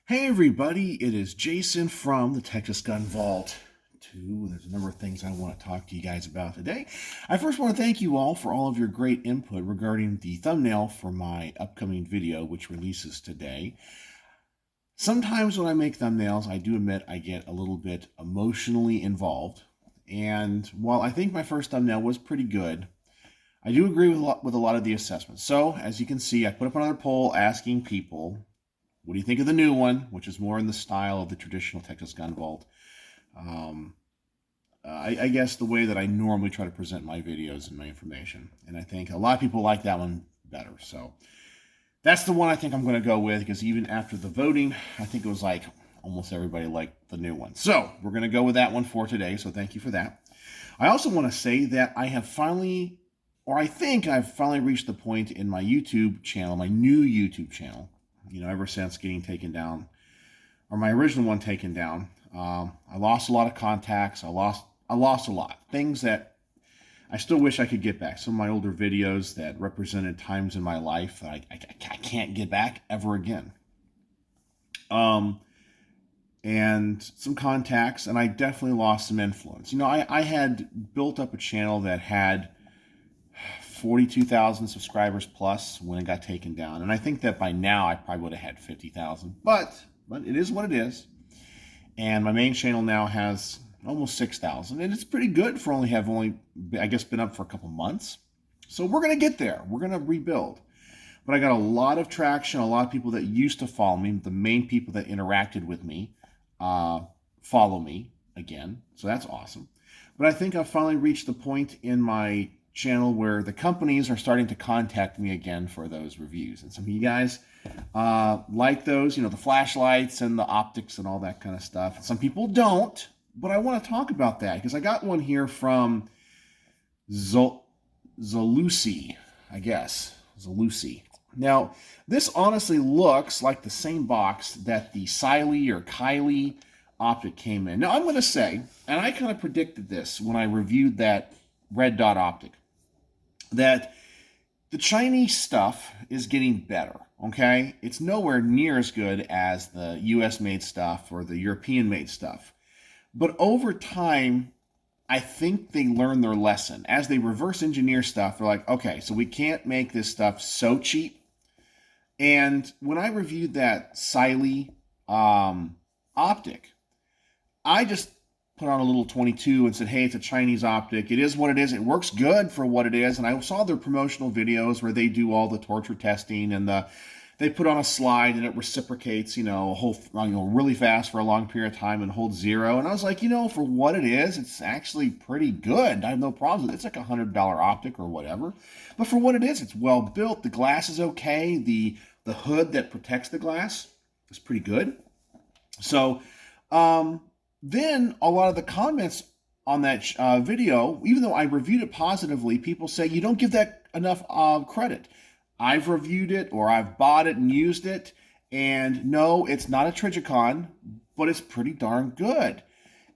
Hey everybody, it is Jason from the Texas Gun Vault 2. There's a number of things I want to talk to you guys about today. I first want to thank you all for all of your great input regarding the thumbnail for my upcoming video, which releases today. Sometimes when I make thumbnails, I do admit I get a little bit emotionally involved. And while I think my first thumbnail was pretty good, I do agree with a lot of the assessments. So, as you can see, I put up another poll asking people, what do you think of the new one, which is more in the style of the traditional Texas Gun Vault? I guess the way that I normally try to present my videos and my information. And I think a lot of people like that one better. So that's the one I think I'm going to go with, because even after the voting, I think it was like almost everybody liked the new one. So we're going to go with that one for today. So thank you for that. I also want to say that I have finally, or I think I've finally reached the point in my YouTube channel, my new YouTube channel, ever since getting taken down, or my original one taken down. I lost a lot of contacts. I lost a lot. Things that I still wish I could get back. Some of my older videos that represented times in my life that I can't get back ever again. And some contacts, and I definitely lost some influence. I had built up a channel that had 42,000 subscribers plus when it got taken down. And I think that by now I probably would have had 50,000. But it is what it is. And my main channel now has almost 6,000. And it's pretty good for only, I guess, been up for a couple months. So we're going to get there. We're going to rebuild. But I got a lot of traction, a lot of people that used to follow me, the main people that interacted with me, follow me again. So that's awesome. But I think I've finally reached the point in my channel where the companies are starting to contact me again for those reviews. And some of you guys like those, the flashlights and the optics and all that kind of stuff. And some people don't, but I want to talk about that because I got one here from Zalusi, I guess. Zalusi. Now, this honestly looks like the same box that the Kylie Optic came in. Now, I'm going to say, and I kind of predicted this when I reviewed that red dot optic, that the Chinese stuff is getting better, okay? It's nowhere near as good as the US-made stuff or the European-made stuff. But over time, I think they learn their lesson. As they reverse engineer stuff, they're like, okay, so we can't make this stuff so cheap. And when I reviewed that Kylie optic, I just put on a little 22 and said, hey, it's a Chinese optic. It is what it is. It works good for what it is. And I saw their promotional videos where they do all the torture testing and they put on a slide and it reciprocates, really fast for a long period of time and holds zero. And I was like, for what it is, it's actually pretty good. I have no problems with it. It's like $100 optic or whatever. But for what it is, it's well built. The glass is okay. The hood that protects the glass is pretty good. So, then a lot of the comments on that video, even though I reviewed it positively, people say you don't give that enough credit. I've reviewed it or I've bought it and used it, and no, it's not a Trigicon, but it's pretty darn good.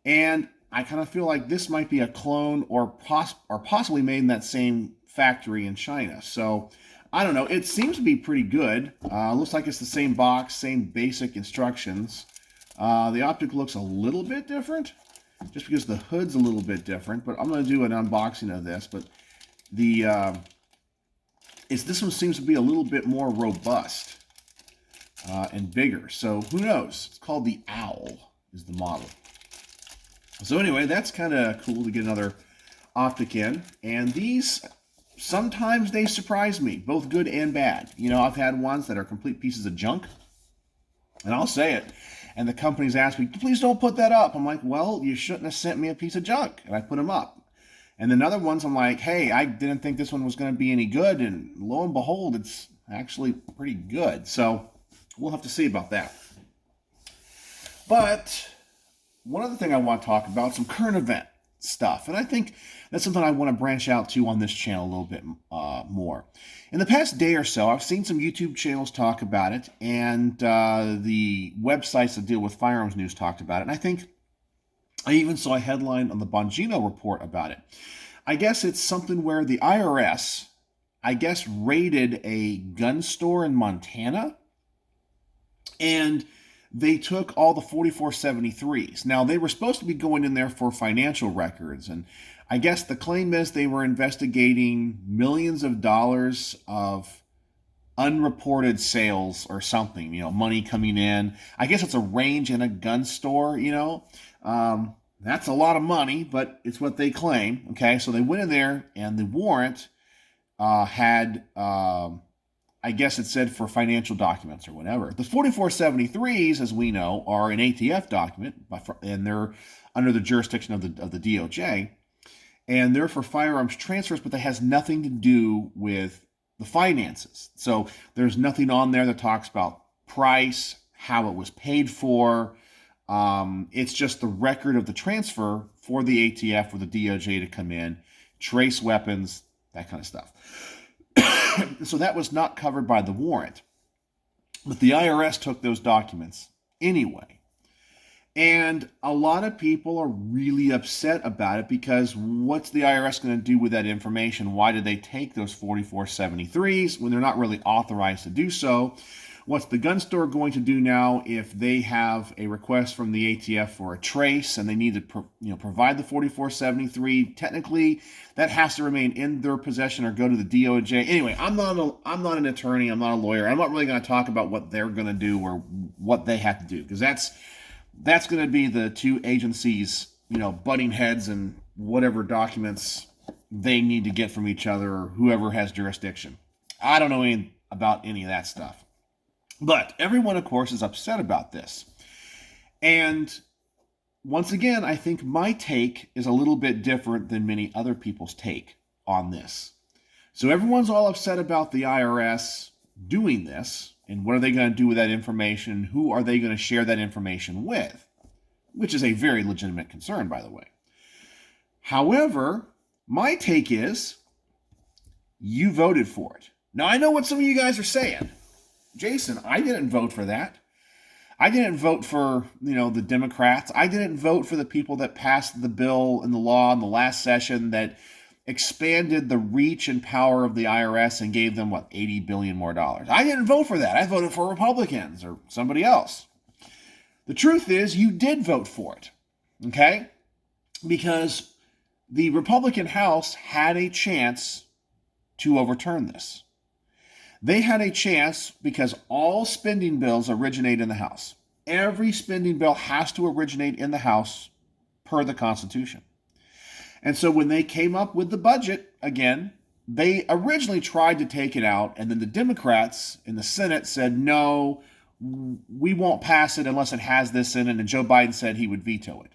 And I kind of feel like this might be a clone or possibly made in that same factory in China. So I don't know. It seems to be pretty good. Looks like it's the same box, same basic instructions. The optic looks a little bit different, just because the hood's a little bit different. But I'm going to do an unboxing of this. But this one seems to be a little bit more robust and bigger. So who knows? It's called the Owl is the model. So anyway, that's kind of cool to get another optic in. And these, sometimes they surprise me, both good and bad. I've had ones that are complete pieces of junk, and I'll say it. And the companies ask me, please don't put that up. I'm like, well, you shouldn't have sent me a piece of junk. And I put them up. And then other ones, I'm like, hey, I didn't think this one was going to be any good. And lo and behold, it's actually pretty good. So we'll have to see about that. But one other thing I want to talk about, some current event stuff. And I think that's something I want to branch out to on this channel a little bit more. In the past day or so, I've seen some YouTube channels talk about it, and the websites that deal with firearms news talked about it. And I think I even saw a headline on the Bongino report about it. I guess it's something where the IRS, raided a gun store in Montana, and they took all the 4473s. Now, they were supposed to be going in there for financial records, and I guess the claim is they were investigating millions of dollars of unreported sales or something, money coming in. I guess it's a range and a gun store, that's a lot of money, but it's what they claim. Okay, so they went in there, and the warrant had, I guess it said for financial documents or whatever. The 4473s, as we know, are an ATF document, and they're under the jurisdiction of the DOJ, and they're for firearms transfers, but that has nothing to do with the finances. So there's nothing on there that talks about price, how it was paid for. It's just the record of the transfer for the ATF or the DOJ to come in, trace weapons, that kind of stuff. So that was not covered by the warrant. But the IRS took those documents anyway. And a lot of people are really upset about it, because what's the IRS going to do with that information? Why did they take those 4473s when they're not really authorized to do so? What's the gun store going to do now if they have a request from the ATF for a trace and they need to provide the 4473? Technically, that has to remain in their possession or go to the DOJ. Anyway, I'm not an attorney. I'm not a lawyer. I'm not really going to talk about what they're going to do or what they have to do, because that's going to be the two agencies, butting heads and whatever documents they need to get from each other or whoever has jurisdiction. I don't know anything about any of that stuff. But everyone, of course, is upset about this. And once again, I think my take is a little bit different than many other people's take on this. So everyone's all upset about the IRS doing this, and what are they going to do with that information? Who are they going to share that information with? Which is a very legitimate concern, by the way. However, my take is, you voted for it. Now, I know what some of you guys are saying. Jason, I didn't vote for that. I didn't vote for, the Democrats. I didn't vote for the people that passed the bill and the law in the last session that expanded the reach and power of the IRS and gave them, $80 billion more dollars. I didn't vote for that. I voted for Republicans or somebody else. The truth is, you did vote for it, okay? Because the Republican House had a chance to overturn this. They had a chance because all spending bills originate in the House. Every spending bill has to originate in the House per the Constitution. And so when they came up with the budget, again, they originally tried to take it out, and then the Democrats in the Senate said, no, we won't pass it unless it has this in it, and Joe Biden said he would veto it.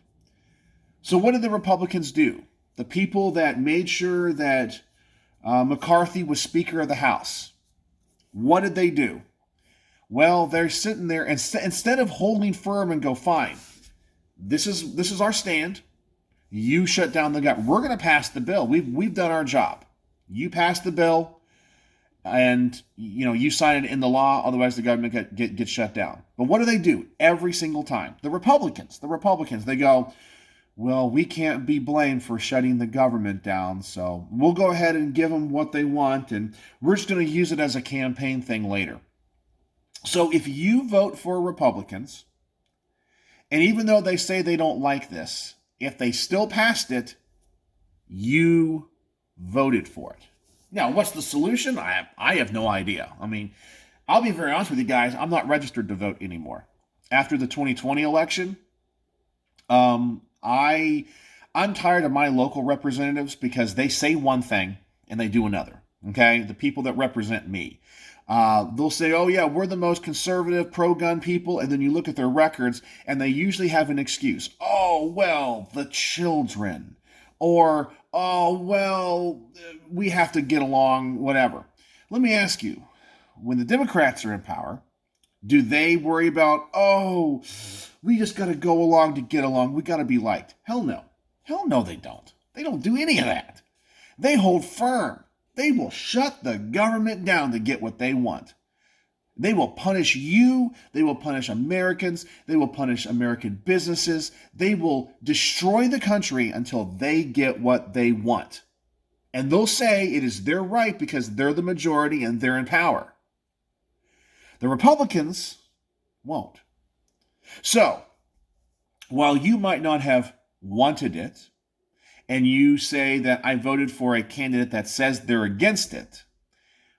So what did the Republicans do? The people that made sure that McCarthy was Speaker of the House, what did they do? Well, they're sitting there, and instead of holding firm and go, fine, this is our stand. You shut down the government. We're going to pass the bill. We've done our job. You pass the bill, and you sign it in the law. Otherwise, the government gets shut down. But what do? Every single time? The Republicans, they go, well, we can't be blamed for shutting the government down, so we'll go ahead and give them what they want, and we're just going to use it as a campaign thing later. So if you vote for Republicans, and even though they say they don't like this, if they still passed it, you voted for it. Now, what's the solution? I have no idea. I mean, I'll be very honest with you guys. I'm not registered to vote anymore. After the 2020 election, I'm tired of my local representatives because they say one thing and they do another. Okay, the people that represent me, they'll say, "Oh yeah, we're the most conservative, pro-gun people," and then you look at their records, and they usually have an excuse. Oh well, the children, or oh well, we have to get along, whatever. Let me ask you, when the Democrats are in power, do they worry about, oh, we just got to go along to get along, we got to be liked? Hell no. Hell no, they don't. They don't do any of that. They hold firm. They will shut the government down to get what they want. They will punish you. They will punish Americans. They will punish American businesses. They will destroy the country until they get what they want. And they'll say it is their right because they're the majority and they're in power. The Republicans won't. So, while you might not have wanted it, and you say that I voted for a candidate that says they're against it,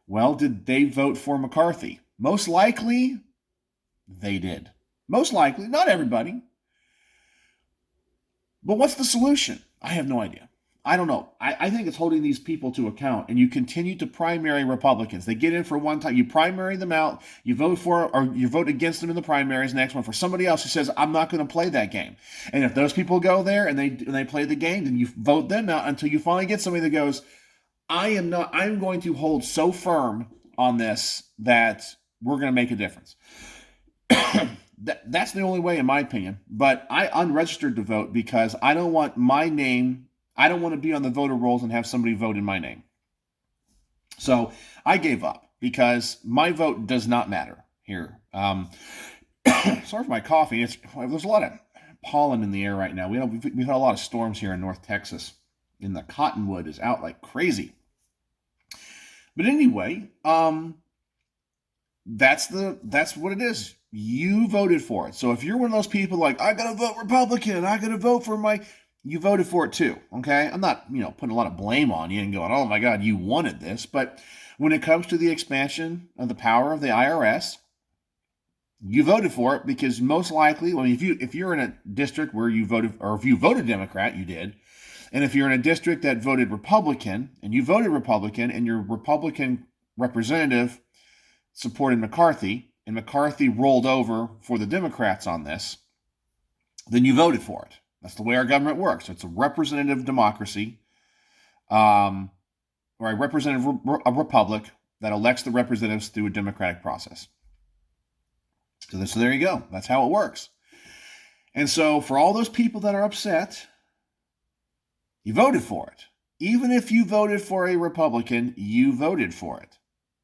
well, did they vote for McCarthy? Most likely, they did. Most likely, not everybody. But what's the solution? I have no idea. I don't know. I think it's holding these people to account, and you continue to primary Republicans. They get in for one time, you primary them out, you vote for or you vote against them in the primaries. Next one for somebody else who says I'm not going to play that game. And if those people go there and they play the game, then you vote them out until you finally get somebody that goes, I'm going to hold so firm on this that we're going to make a difference. That's the only way, in my opinion. But I unregistered to vote because I don't want my name. I don't want to be on the voter rolls and have somebody vote in my name. So I gave up because my vote does not matter here. Sorry for my coughing. There's a lot of pollen in the air right now. We've had a lot of storms here in North Texas, and the cottonwood is out like crazy. But anyway, that's what it is. You voted for it. So if you're one of those people like, I gotta vote Republican, I gotta vote for you voted for it too, okay? I'm not, putting a lot of blame on you and going, oh my God, you wanted this. But when it comes to the expansion of the power of the IRS, you voted for it because most likely, if you're in a district where you voted, or if you voted Democrat, you did. And if you're in a district that voted Republican and you voted Republican and your Republican representative supported McCarthy, and McCarthy rolled over for the Democrats on this, then you voted for it. That's the way our government works. It's a representative democracy, or a republic that elects the representatives through a democratic process. So there you go. That's how it works. And so for all those people that are upset, you voted for it. Even if you voted for a Republican, you voted for it.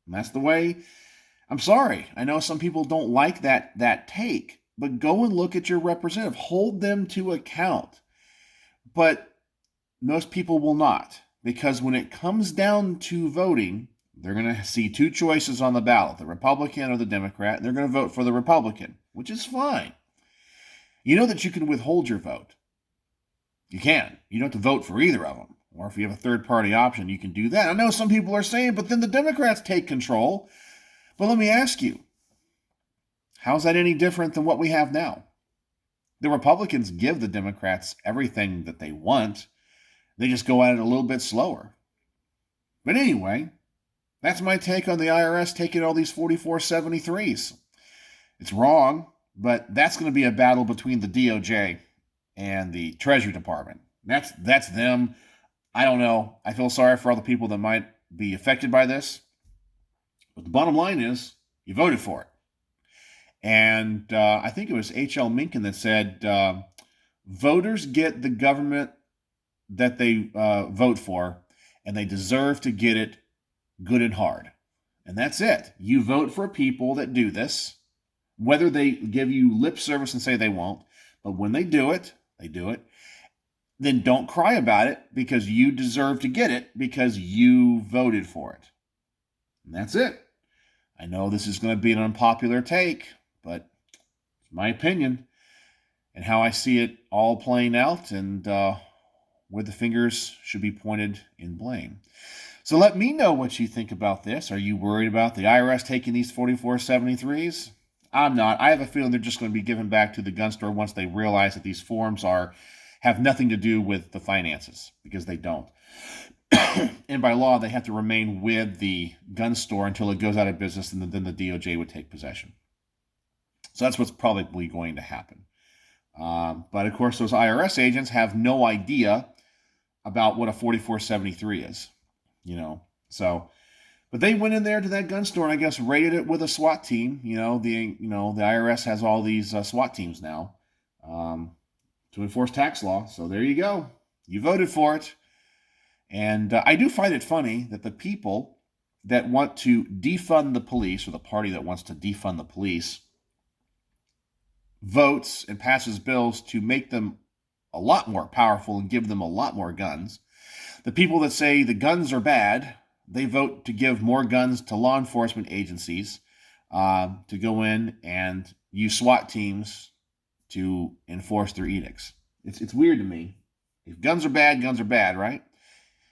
And that's the way. I'm sorry. I know some people don't like that take, but go and look at your representative. Hold them to account. But most people will not, because when it comes down to voting, they're going to see two choices on the ballot, the Republican or the Democrat, and they're going to vote for the Republican, which is fine. You know that you can withhold your vote. You can. You don't have to vote for either of them. Or if you have a third-party option, you can do that. I know some people are saying, but then the Democrats take control. But let me ask you, how's that any different than what we have now? The Republicans give the Democrats everything that they want. They just go at it a little bit slower. But anyway, that's my take on the IRS taking all these 4473s. It's wrong, but that's going to be a battle between the DOJ and the Treasury Department. That's them. I don't know. I feel sorry for all the people that might be affected by this. But the bottom line is, you voted for it. And I think it was H.L. Mencken that said, voters get the government that they vote for, and they deserve to get it good and hard. And that's it. You vote for people that do this, whether they give you lip service and say they won't. But when they do it, then don't cry about it, because you deserve to get it because you voted for it. And that's it. I know this is going to be an unpopular take, but it's my opinion and how I see it all playing out, and where the fingers should be pointed in blame. So let me know what you think about this. Are you worried about the IRS taking these 4473s? I'm not. I have a feeling they're just going to be given back to the gun store once they realize that these forms have nothing to do with the finances, because they don't. And by law, they have to remain with the gun store until it goes out of business, and then the DOJ would take possession. So that's what's probably going to happen. But of course, those IRS agents have no idea about what a 4473 is, So, but they went in there to that gun store and I guess raided it with a SWAT team. The IRS has all these SWAT teams now to enforce tax law. So there you go. You voted for it. And I do find it funny that the people that want to defund the police, or the party that wants to defund the police, votes and passes bills to make them a lot more powerful and give them a lot more guns. The people that say the guns are bad, they vote to give more guns to law enforcement agencies to go in and use SWAT teams to enforce their edicts. It's weird to me. If guns are bad, right?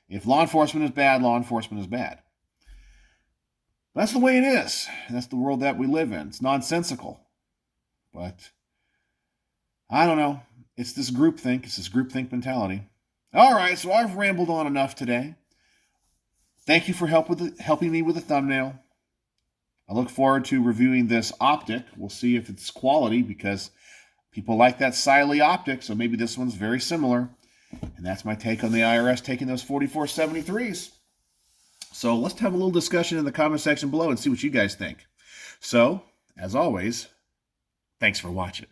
If law enforcement is bad, law enforcement is bad. That's the way it is. That's the world that we live in. It's nonsensical. But I don't know. It's this groupthink. It's this groupthink mentality. All right, so I've rambled on enough today. Thank you for helping me with the thumbnail. I look forward to reviewing this Optic. We'll see if it's quality because people like that Siley Optic, so maybe this one's very similar. And that's my take on the IRS taking those 4473s. So let's have a little discussion in the comment section below and see what you guys think. So, as always, thanks for watching.